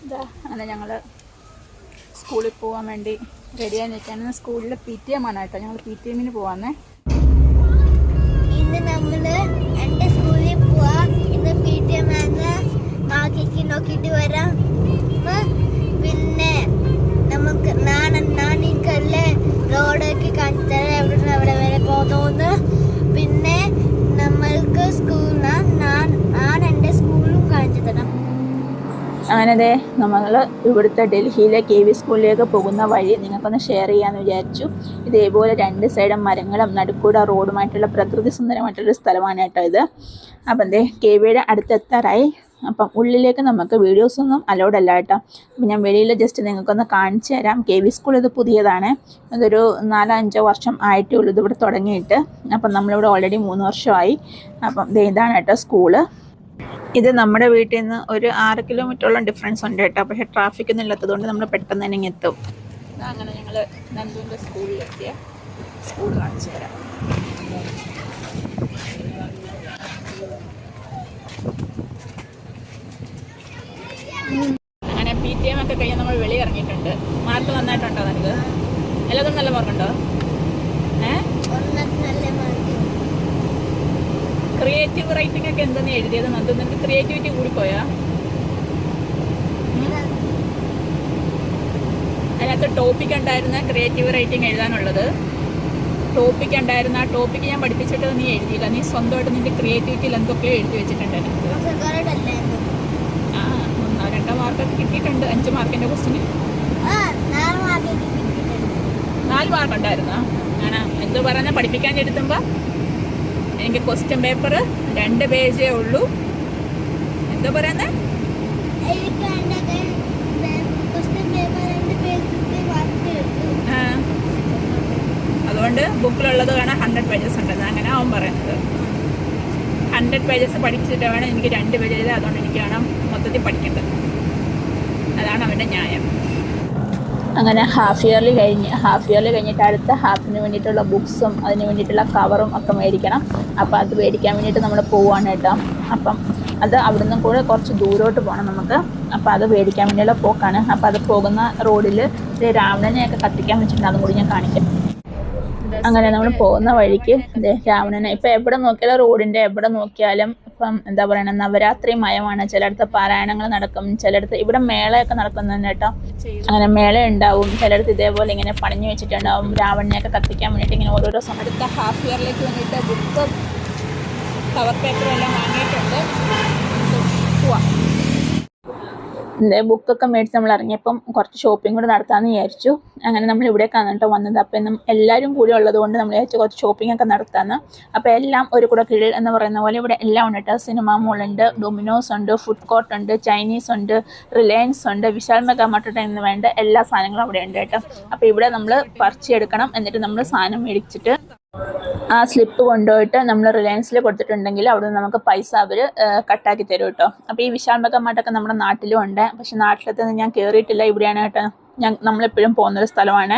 ഇതാ അങ്ങനെ ഞങ്ങൾ സ്കൂളിൽ പോകാൻ വേണ്ടി റെഡിയായി നിൽക്കുകയാണ്. സ്കൂളിൽ PTM ആണ് കേട്ടോ. ഞങ്ങൾ PTM-ന് പോവാന്നേ. ഇന്ന് നമ്മൾ എൻ്റെ സ്കൂളിൽ പോവാ. ഇന്ന് PTM ആണ്. മാർക്കിക്ക് നോക്കിയിട്ട് വരാം. പിന്നെ നമുക്ക് നാണിക്കല്ലേ റോഡൊക്കെ കാണിച്ചു എവിടെ അവിടെ വരെ പോകുന്നു. പിന്നെ നമ്മൾക്ക് ഞാൻ എൻ്റെ സ്കൂളും കാണിച്ചു തരാം. അങ്ങനെ നമ്മൾ ഇവിടുത്തെ ഡൽഹിയിലെ KV സ്കൂളിലേക്ക് പോകുന്ന വഴി നിങ്ങൾക്കൊന്ന് ഷെയർ ചെയ്യാമെന്ന് വിചാരിച്ചു. ഇതേപോലെ 2 സൈഡും മരങ്ങളും നടുക്കൂടെ റോഡുമായിട്ടുള്ള പ്രകൃതി സുന്ദരമായിട്ടുള്ളൊരു സ്ഥലമാണ് കേട്ടോ ഇത്. അപ്പം KVയുടെ അടുത്തെത്താറായി. അപ്പം ഉള്ളിലേക്ക് നമുക്ക് വീഡിയോസൊന്നും അലൗഡ് അല്ല കേട്ടോ. അപ്പം ഞാൻ വെളിയിൽ ജസ്റ്റ് നിങ്ങൾക്കൊന്ന് കാണിച്ചു തരാം. KV സ്കൂൾ ഇത് പുതിയതാണ്. ഇതൊരു 4-5 വർഷം ആയിട്ടേ ഉള്ളൂ ഇതിവിടെ തുടങ്ങിയിട്ട്. അപ്പം നമ്മളിവിടെ ഓൾറെഡി 3 വർഷമായി. അപ്പം ഇതാണ് കേട്ടോ സ്കൂള്. ഇത് നമ്മുടെ വീട്ടിൽ നിന്ന് ഒരു 6 കിലോമീറ്ററോളം ഡിഫറൻസ് ഉണ്ട് കേട്ടോ. പക്ഷേ ട്രാഫിക് ഒന്നും ഇല്ലാത്തതുകൊണ്ട് നമ്മൾ പെട്ടെന്ന് തന്നെ എത്തും. അങ്ങനെ ഞങ്ങൾ നന്ദുവിൻ്റെ സ്കൂളിലെത്തിയ സ്കൂൾ കാണിച്ചു തരാം. അങ്ങനെ PTM ഒക്കെ കഴിഞ്ഞ് നമ്മൾ വെളി ഇറങ്ങിയിട്ടുണ്ട്. മാർക്ക് നന്നായിട്ടുണ്ടോ നിനക്ക്? എല്ലാതും നല്ല മാർക്കുണ്ടോ? ക്രിയേറ്റീവ് റൈറ്റിംഗ് ഒക്കെ എന്തെന്ന് എഴുതിയത് നന്ദു? നിനക്ക് ക്രിയേറ്റിവിറ്റി കൂടിപ്പോയാ? അതിനകത്ത് ടോപ്പിക് ഉണ്ടായിരുന്ന ക്രിയേറ്റീവ് റൈറ്റിംഗ് എഴുതാനുള്ളത് ടോപ്പിക് ഉണ്ടായിരുന്ന ആ ടോപ്പിക്ക് ഞാൻ പഠിപ്പിച്ചിട്ട് നീ എഴുതിയില്ല. നീ സ്വന്തമായിട്ട് നിന്റെ ക്രിയേറ്റിവിറ്റിയിൽ എന്തൊക്കെയോ എഴുതി വെച്ചിട്ടുണ്ടായിരുന്നു. 1-2 മാർക്കൊക്കെ കിട്ടിയിട്ടുണ്ട്. 5 മാർക്കിന്റെ ക്വസ്റ്റിന് 4 മാർക്ക് ഉണ്ടായിരുന്നോ? അങ്ങനെ എന്തോ പറഞ്ഞ പഠിപ്പിക്കാൻ എടുത്തുമ്പോ എനിക്ക് ക്വസ്റ്റ്യൻ പേപ്പർ 2 പേജേ ഉള്ളൂ. എന്തോ പറയുന്നേ? അതുകൊണ്ട് ബുക്കിലുള്ളത് വേണം 100 പേജസ് ഉണ്ടെന്ന്. അങ്ങനെ അവൻ പറയുന്നത് 100 പേജസ് പഠിച്ചിട്ട് വേണം എനിക്ക് 2 പേജ് എഴുതാൻ. അതുകൊണ്ട് എനിക്ക് വേണം മൊത്തത്തിൽ പഠിക്കേണ്ടത്. അതാണ് അവൻ്റെ ന്യായം. അങ്ങനെ ഹാഫ് ഇയർലി കഴിഞ്ഞിട്ട് അടുത്ത ഹാഫിന് വേണ്ടിയിട്ടുള്ള ബുക്സും അതിന് വേണ്ടിയിട്ടുള്ള കവറും ഒക്കെ മേടിക്കണം. അപ്പോൾ അത് മേടിക്കാൻ വേണ്ടിയിട്ട് നമ്മൾ പോവുകയാണ് കേട്ടോ. അപ്പം അത് അവിടെ നിന്നും കൂടെ കുറച്ച് ദൂരോട്ട് പോകണം നമുക്ക്. അപ്പോൾ അത് മേടിക്കാൻ വേണ്ടിയുള്ള പോക്കാണ്. അപ്പോൾ അത് പോകുന്ന റോഡിൽ രാവണനെയൊക്കെ കത്തിക്കാൻ വെച്ചിട്ടുണ്ട്. അതും കൂടി ഞാൻ കാണിക്കാം. അങ്ങനെ നമ്മൾ പോകുന്ന വഴിക്ക് രാവണനെ ഇപ്പം എവിടെ നോക്കിയാലും റോഡിൻ്റെ എവിടെ നോക്കിയാലും ഇപ്പം എന്താ പറയുക നവരാത്രി മയമാണ്. ചിലയിടത്ത് പാരായണങ്ങൾ നടക്കും, ചിലയിടത്ത് ഇവിടെ മേളയൊക്കെ നടക്കുന്നുണ്ട് കേട്ടോ. അങ്ങനെ മേള ഉണ്ടാവും. ചിലയിടത്ത് ഇതേപോലെ ഇങ്ങനെ പണിഞ്ഞു വെച്ചിട്ടുണ്ടാവും രാവണനെയൊക്കെ കത്തിക്കാൻ വേണ്ടിയിട്ട്. ഇങ്ങനെ ഓരോരോ സമയത്ത് ഹാഫ് ഇയറിലേക്ക് വേണ്ടിയിട്ട് ബുക്ക് കവർ പേപ്പറും എല്ലാം വാങ്ങിയിട്ടുണ്ട്. പോവാം. ബുക്കൊക്കെ മേടിച്ച് നമ്മൾ ഇറങ്ങിയപ്പം കുറച്ച് ഷോപ്പിംഗ് കൂടെ നടത്താമെന്ന് വിചാരിച്ചു. അങ്ങനെ നമ്മൾ ഇവിടേക്കാണ് കേട്ടോ വന്നത്. അപ്പം എല്ലാവരും കൂടി ഉള്ളത് കൊണ്ട് നമ്മൾ വിചാരിച്ചു കുറച്ച് ഷോപ്പിംഗ് ഒക്കെ നടത്താമെന്ന്. അപ്പോൾ എല്ലാം ഒരു കൂടെ കീഴിൽ എന്ന് പറയുന്ന പോലെ ഇവിടെ എല്ലാം ഉണ്ട് കേട്ടോ. സിനിമ മോളുണ്ട്, ഡൊമിനോസ് ഉണ്ട്, ഫുഡ് കോർട്ട് ഉണ്ട്, ചൈനീസ് ഉണ്ട്, റിലയൻസ് ഉണ്ട്, വിശാൽ മെഗാ മാർട്ട് എന്ന് വേണ്ട എല്ലാ സാധനങ്ങളും അവിടെ ഉണ്ട് കേട്ടോ. അപ്പോൾ ഇവിടെ നമ്മൾ പർച്ചേസ് എടുക്കണം. എന്നിട്ട് നമ്മൾ സാധനം മേടിച്ചിട്ട് ആ സ്ലിപ്പ് കൊണ്ടുപോയിട്ട് നമ്മൾ റിലയൻസിൽ കൊടുത്തിട്ടുണ്ടെങ്കിൽ അവിടെ നിന്ന് നമുക്ക് പൈസ അവർ കട്ടാക്കി തരും കേട്ടോ. അപ്പോൾ ഈ വിശാൽ മെഗാ മാർട്ടൊക്കെ നമ്മുടെ നാട്ടിലും ഉണ്ട്. പക്ഷെ നാട്ടിലത്തെ ഞാൻ കയറിയിട്ടില്ല. ഇവിടെയാണ് കേട്ടോ നമ്മളെപ്പോഴും പോകുന്നൊരു സ്ഥലമാണ്.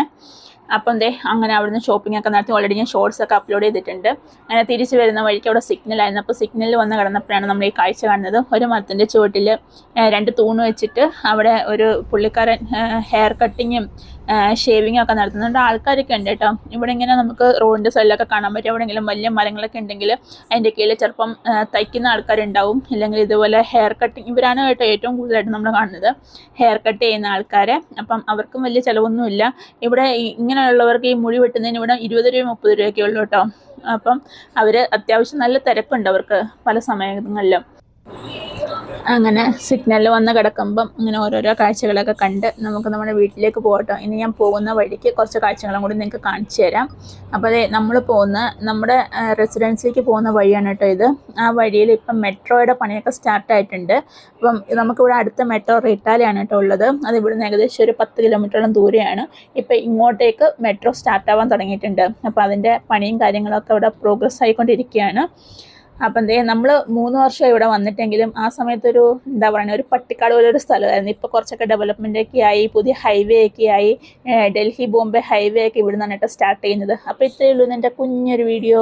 അപ്പം അങ്ങനെ അവിടുന്ന് ഷോപ്പിംഗ് ഒക്കെ നടത്തി ഓൾറെഡി ഞാൻ ഷോർട്സ് ഒക്കെ അപ്ലോഡ് ചെയ്തിട്ടുണ്ട്. അങ്ങനെ തിരിച്ച് വരുന്ന വഴിക്ക് അവിടെ സിഗ്നലായിരുന്നു. അപ്പോൾ സിഗ്നലിൽ വന്ന് കിടന്നപ്പോഴാണ് നമ്മൾ ഈ കാഴ്ച കാണുന്നത്. ഒരു മരത്തിൻ്റെ ചുവട്ടിൽ 2 തൂണ് വെച്ചിട്ട് അവിടെ ഒരു പുള്ളിക്കാരൻ ഹെയർ കട്ടിങ്ങും ഷേവിങ്ങും ഒക്കെ നടത്തുന്നുണ്ട്. ആൾക്കാരൊക്കെ ഉണ്ട് കേട്ടോ. ഇവിടെ ഇങ്ങനെ നമുക്ക് റോഡിൻ്റെ സൈഡിലൊക്കെ കാണാൻ പറ്റും. എവിടെയെങ്കിലും വലിയ മരങ്ങളൊക്കെ ഉണ്ടെങ്കിൽ അതിൻ്റെ കീഴിൽ ചിലപ്പം തയ്ക്കുന്ന ആൾക്കാരുണ്ടാവും. ഇല്ലെങ്കിൽ ഇതുപോലെ ഹെയർ കട്ടിങ് ഇവരാണ് കേട്ടോ ഏറ്റവും കൂടുതലായിട്ട് നമ്മൾ കാണുന്നത്, ഹെയർ കട്ട് ചെയ്യുന്ന ആൾക്കാരെ. അപ്പം അവർക്കും വലിയ ചിലവൊന്നുമില്ല. ഇവിടെ ഇങ്ങനെയുള്ളവർക്ക് ഈ മുടി വെട്ടുന്നതിന് ഇവിടെ 20 രൂപ 30 രൂപയൊക്കെ ഉള്ളൂ കേട്ടോ. അപ്പം അവർ അത്യാവശ്യം നല്ല തിരക്കുണ്ട് അവർക്ക് പല സമയങ്ങളിലും. അങ്ങനെ സിഗ്നലിൽ വന്ന് കിടക്കുമ്പം ഇങ്ങനെ ഓരോരോ കാഴ്ചകളൊക്കെ കണ്ട് നമുക്ക് നമ്മുടെ വീട്ടിലേക്ക് പോകട്ടോ. ഇനി ഞാൻ പോകുന്ന വഴിക്ക് കുറച്ച് കാഴ്ചകളും കൂടി നിങ്ങൾക്ക് കാണിച്ചു തരാം. അപ്പോൾ നമ്മൾ പോകുന്ന നമ്മുടെ റെസിഡൻസിലേക്ക് പോകുന്ന വഴിയാണ് കേട്ടോ ഇത്. ആ വഴിയിൽ ഇപ്പം മെട്രോയുടെ പണിയൊക്കെ സ്റ്റാർട്ടായിട്ടുണ്ട്. അപ്പം നമുക്കിവിടെ അടുത്ത മെട്രോ റിട്ടാലയാണ് കേട്ടോ ഉള്ളത്. അത് ഇവിടുന്ന് ഏകദേശം ഒരു 10 കിലോമീറ്ററോളം ദൂരെയാണ്. ഇപ്പം ഇങ്ങോട്ടേക്ക് മെട്രോ സ്റ്റാർട്ടാവാൻ തുടങ്ങിയിട്ടുണ്ട്. അപ്പോൾ അതിൻ്റെ പണിയും കാര്യങ്ങളൊക്കെ ഇവിടെ പ്രോഗ്രസ് ആയിക്കൊണ്ടിരിക്കുകയാണ്. അപ്പം നമ്മൾ 3 വർഷം ഇവിടെ വന്നിട്ടെങ്കിലും ആ സമയത്തൊരു എന്താ പറയുക ഒരു പട്ടിക്കാട് പോലെ ഒരു സ്ഥലമായിരുന്നു. ഇപ്പോൾ കുറച്ചൊക്കെ ഡെവലപ്മെൻ്റൊക്കെ ആയി, പുതിയ ഹൈവേ ഒക്കെ ആയി. ഡൽഹി ബോംബെ ഹൈവേ ഒക്കെ ഇവിടെ നിന്നാണ് കേട്ടോ സ്റ്റാർട്ട് ചെയ്യുന്നത്. അപ്പോൾ ഇത്രയേ ഉള്ളൂ എൻ്റെ കുഞ്ഞൊരു വീഡിയോ.